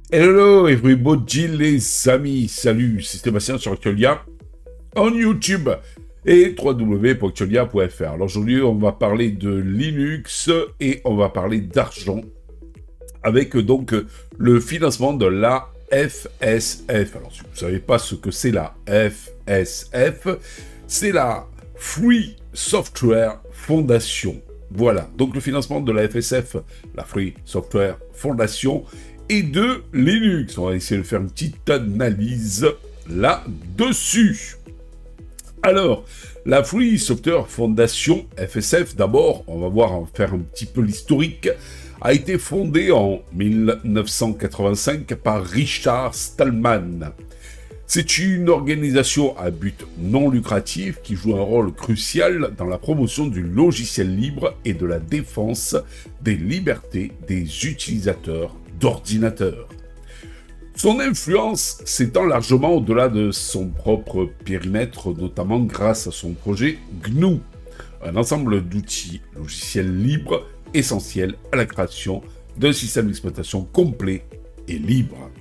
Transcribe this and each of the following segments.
Hello everybody les amis, salut, c'est Sébastien sur Actualia, en YouTube et www.actualia.fr. Alors aujourd'hui on va parler de Linux et on va parler d'argent avec donc le financement de la FSF. Alors si vous ne savez pas ce que c'est la FSF, c'est la Free Software Foundation. Voilà, donc le financement de la FSF, la Free Software Foundation, et de Linux. On va essayer de faire une petite analyse là-dessus. Alors, la Free Software Foundation, FSF, d'abord, on va voir, faire un petit peu l'historique, a été fondée en 1985 par Richard Stallman. C'est une organisation à but non lucratif qui joue un rôle crucial dans la promotion du logiciel libre et de la défense des libertés des utilisateurs d'ordinateurs. Son influence s'étend largement au-delà de son propre périmètre, notamment grâce à son projet GNU, un ensemble d'outils logiciels libres essentiels à la création d'un système d'exploitation complet et libre.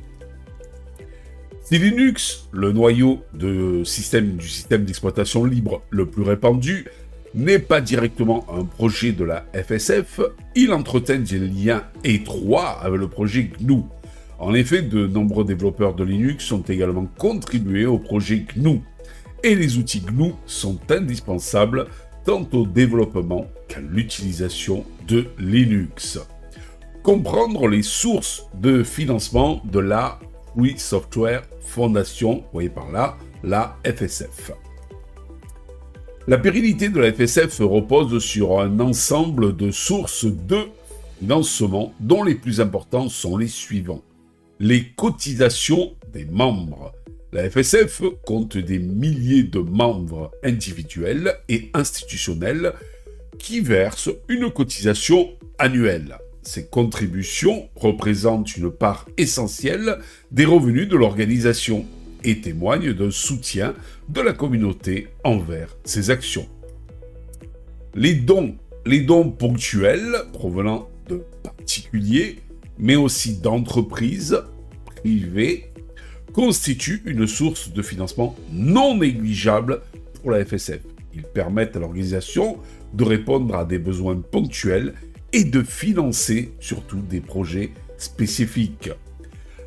Si Linux, le noyau du système d'exploitation libre le plus répandu, n'est pas directement un projet de la FSF, il entretient des liens étroits avec le projet GNU. En effet, de nombreux développeurs de Linux ont également contribué au projet GNU, et les outils GNU sont indispensables tant au développement qu'à l'utilisation de Linux. Comprendre les sources de financement de la Free Software Foundation, vous voyez par là, la FSF. La pérennité de la FSF repose sur un ensemble de sources de financement dont les plus importants sont les suivants. Les cotisations des membres. La FSF compte des milliers de membres individuels et institutionnels qui versent une cotisation annuelle. Ces contributions représentent une part essentielle des revenus de l'organisation et témoignent d'un soutien de la communauté envers ses actions. Les dons ponctuels provenant de particuliers, mais aussi d'entreprises privées, constituent une source de financement non négligeable pour la FSF. Ils permettent à l'organisation de répondre à des besoins ponctuels et de financer surtout des projets spécifiques.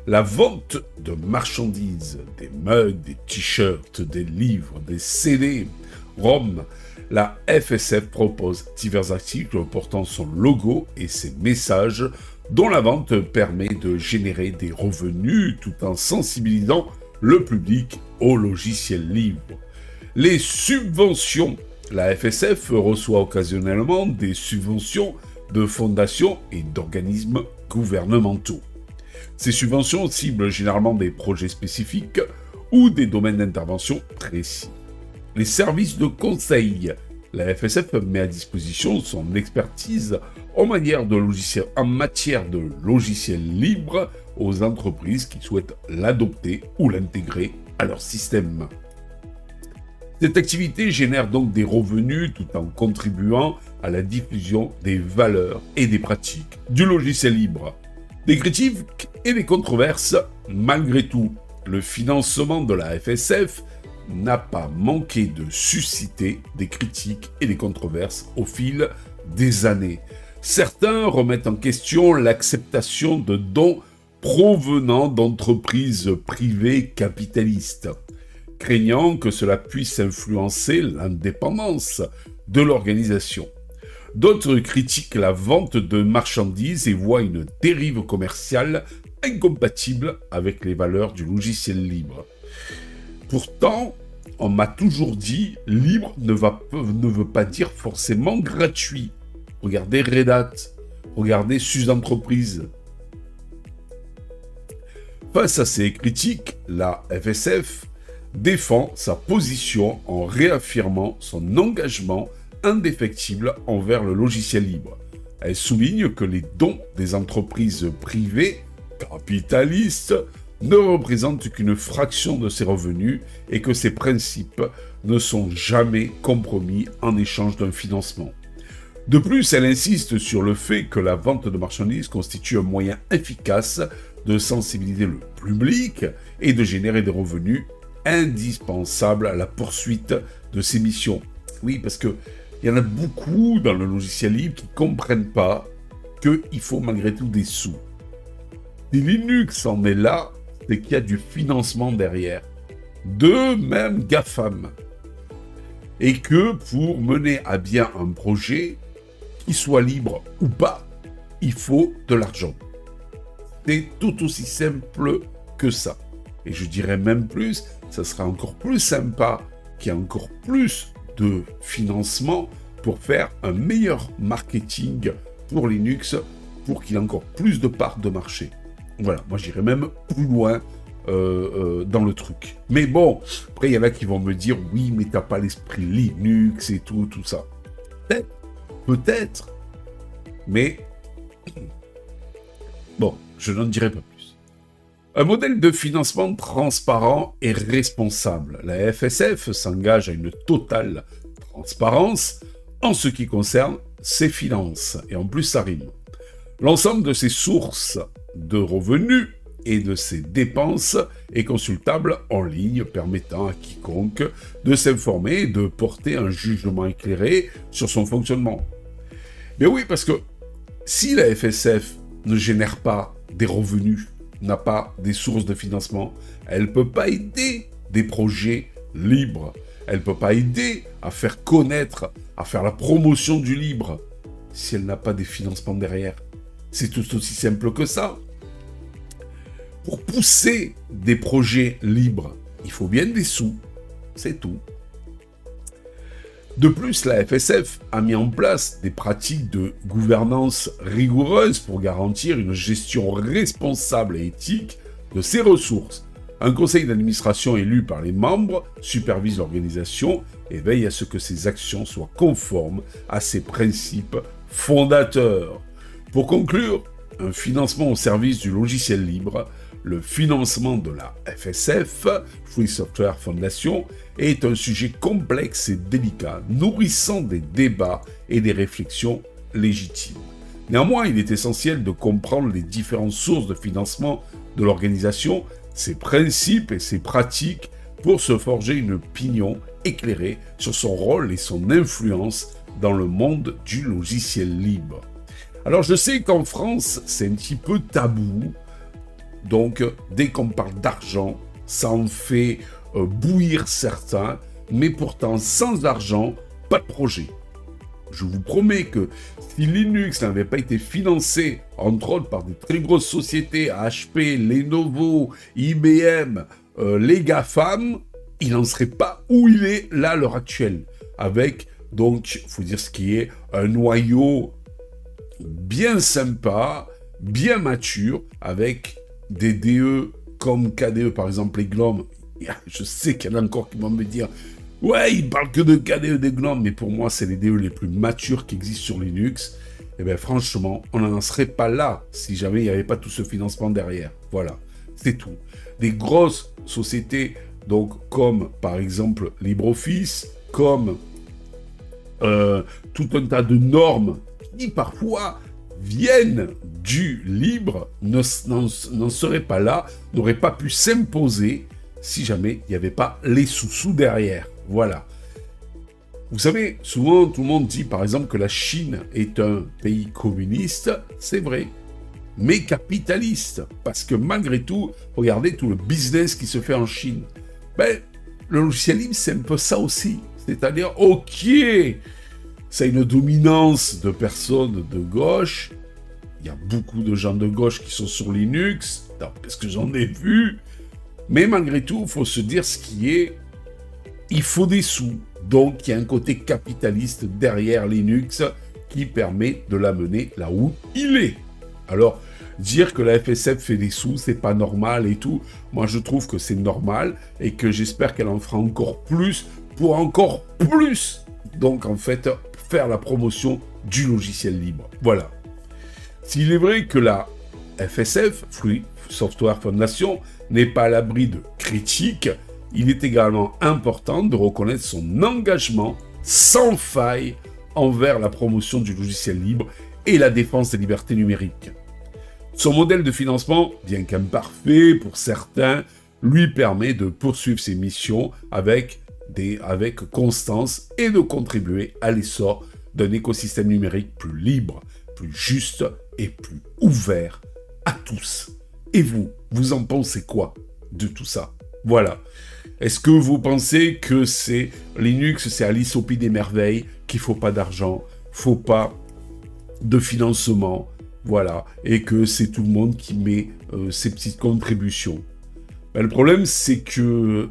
La vente de marchandises, des mugs, des t-shirts, des livres, des CD, ROM, la FSF propose divers articles portant son logo et ses messages dont la vente permet de générer des revenus tout en sensibilisant le public au logiciel libre. Les subventions. La FSF reçoit occasionnellement des subventions de fondations et d'organismes gouvernementaux. Ces subventions ciblent généralement des projets spécifiques ou des domaines d'intervention précis. Les services de conseil. La FSF met à disposition son expertise en matière de logiciels libres aux entreprises qui souhaitent l'adopter ou l'intégrer à leur système. Cette activité génère donc des revenus tout en contribuant à la diffusion des valeurs et des pratiques du logiciel libre. Des critiques et des controverses, malgré tout, le financement de la FSF n'a pas manqué de susciter des critiques et des controverses au fil des années. Certains remettent en question l'acceptation de dons provenant d'entreprises privées capitalistes, craignant que cela puisse influencer l'indépendance de l'organisation. D'autres critiquent la vente de marchandises et voient une dérive commerciale incompatible avec les valeurs du logiciel libre. Pourtant, on m'a toujours dit libre ne veut pas dire forcément gratuit. Regardez Red Hat, regardez SUSE Entreprises. Face à ces critiques, la FSF défend sa position en réaffirmant son engagement indéfectible envers le logiciel libre. Elle souligne que les dons des entreprises privées, capitalistes, ne représentent qu'une fraction de ses revenus et que ces principes ne sont jamais compromis en échange d'un financement. De plus, elle insiste sur le fait que la vente de marchandises constitue un moyen efficace de sensibiliser le public et de générer des revenus indispensables à la poursuite de ces missions. Oui, parce que il y en a beaucoup dans le logiciel libre qui ne comprennent pas qu'il faut malgré tout des sous. Si Linux en est là, c'est qu'il y a du financement derrière, de même GAFAM. Et que pour mener à bien un projet, qu'il soit libre ou pas, il faut de l'argent. C'est tout aussi simple que ça. Et je dirais même plus, ça sera encore plus sympa qu'il y ait encore plus de financement pour faire un meilleur marketing pour Linux, pour qu'il y ait encore plus de parts de marché. Voilà, moi j'irais même plus loin dans le truc. Mais bon, après il y en a qui vont me dire, oui, mais t'as pas l'esprit Linux et tout ça. Peut-être, mais bon, je n'en dirai pas plus. Un modèle de financement transparent et responsable. La FSF s'engage à une totale transparence en ce qui concerne ses finances. Et en plus, ça rime. L'ensemble de ses sources de revenus et de ses dépenses est consultable en ligne, permettant à quiconque de s'informer et de porter un jugement éclairé sur son fonctionnement. Mais oui, parce que si la FSF ne génère pas des revenus, n'a pas des sources de financement, elle ne peut pas aider des projets libres. Elle ne peut pas aider à faire connaître, à faire la promotion du libre, si elle n'a pas des financements derrière. C'est tout aussi simple que ça. Pour pousser des projets libres, il faut bien des sous. C'est tout. De plus, la FSF a mis en place des pratiques de gouvernance rigoureuses pour garantir une gestion responsable et éthique de ses ressources. Un conseil d'administration élu par les membres supervise l'organisation et veille à ce que ses actions soient conformes à ses principes fondateurs. Pour conclure, un financement au service du logiciel libre, le financement de la FSF, Free Software Foundation, est un sujet complexe et délicat, nourrissant des débats et des réflexions légitimes. Néanmoins, il est essentiel de comprendre les différentes sources de financement de l'organisation, ses principes et ses pratiques pour se forger une opinion éclairée sur son rôle et son influence dans le monde du logiciel libre. Alors je sais qu'en France, c'est un petit peu tabou, donc dès qu'on parle d'argent, ça en fait bouillir certains, mais pourtant sans argent, pas de projet. Je vous promets que si Linux n'avait pas été financé, entre autres par des très grosses sociétés, HP, Lenovo, IBM, les GAFAM, il n'en serait pas où il est là à l'heure actuelle. Avec, donc, il faut dire ce qui est, un noyau bien sympa, bien mature, avec des DE comme KDE, par exemple, les GNOME. Je sais qu'il y en a encore qui vont me dire « Ouais, ils parlent que de KDE des GNOME, mais pour moi, c'est les DE les plus matures qui existent sur Linux. » Eh bien, franchement, on n'en serait pas là si jamais il n'y avait pas tout ce financement derrière. Voilà, c'est tout. Des grosses sociétés, donc comme par exemple LibreOffice, comme tout un tas de normes qui parfois viennent du libre, n'en seraient pas là, n'auraient pas pu s'imposer si jamais il n'y avait pas les sous-sous derrière. Voilà. Vous savez, souvent tout le monde dit par exemple que la Chine est un pays communiste, c'est vrai, mais capitaliste, parce que malgré tout, regardez tout le business qui se fait en Chine. Ben, le logiciel libre, c'est un peu ça aussi. C'est-à-dire, ok, ça a une dominance de personnes de gauche, il y a beaucoup de gens de gauche qui sont sur Linux, parce que j'en ai vu, mais malgré tout, il faut se dire ce qui est, il faut des sous. Donc, il y a un côté capitaliste derrière Linux qui permet de l'amener là où il est. Alors, dire que la FSF fait des sous, c'est pas normal et tout, moi je trouve que c'est normal et que j'espère qu'elle en fera encore plus pour encore plus. Donc, en fait, faire la promotion du logiciel libre. Voilà. S'il est vrai que la FSF, Free Software Foundation, n'est pas à l'abri de critiques, il est également important de reconnaître son engagement sans faille envers la promotion du logiciel libre et la défense des libertés numériques. Son modèle de financement, bien qu'imparfait pour certains, lui permet de poursuivre ses missions avec constance et de contribuer à l'essor d'un écosystème numérique plus libre, plus juste et plus ouvert à tous. Et vous, vous en pensez quoi de tout ça? Voilà. Est-ce que vous pensez que c'est Linux, c'est Alice au Pays des Merveilles, qu'il ne faut pas d'argent, faut pas de financement, voilà, et que c'est tout le monde qui met ses petites contributions? Ben, le problème, c'est que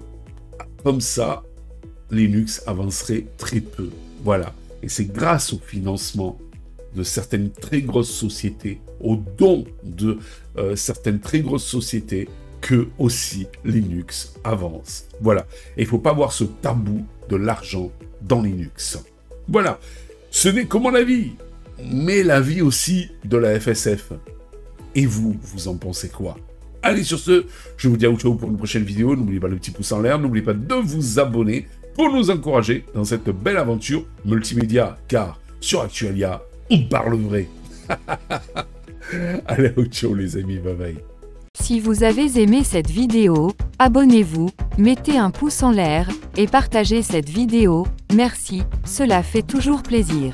comme ça, Linux avancerait très peu. Voilà. Et c'est grâce au financement de certaines très grosses sociétés, aux dons de certaines très grosses sociétés, que aussi Linux avance. Voilà. Et il ne faut pas avoir ce tabou de l'argent dans Linux. Voilà. Ce n'est que mon avis, mais l'avis aussi de la FSF. Et vous, vous en pensez quoi? Allez, sur ce, je vous dis à ciao pour une prochaine vidéo. N'oubliez pas le petit pouce en l'air, n'oubliez pas de vous abonner pour nous encourager dans cette belle aventure multimédia, car sur Actualia, on parle vrai. Allez, ciao les amis, bye bye. Si vous avez aimé cette vidéo, abonnez-vous, mettez un pouce en l'air, et partagez cette vidéo, merci, cela fait toujours plaisir.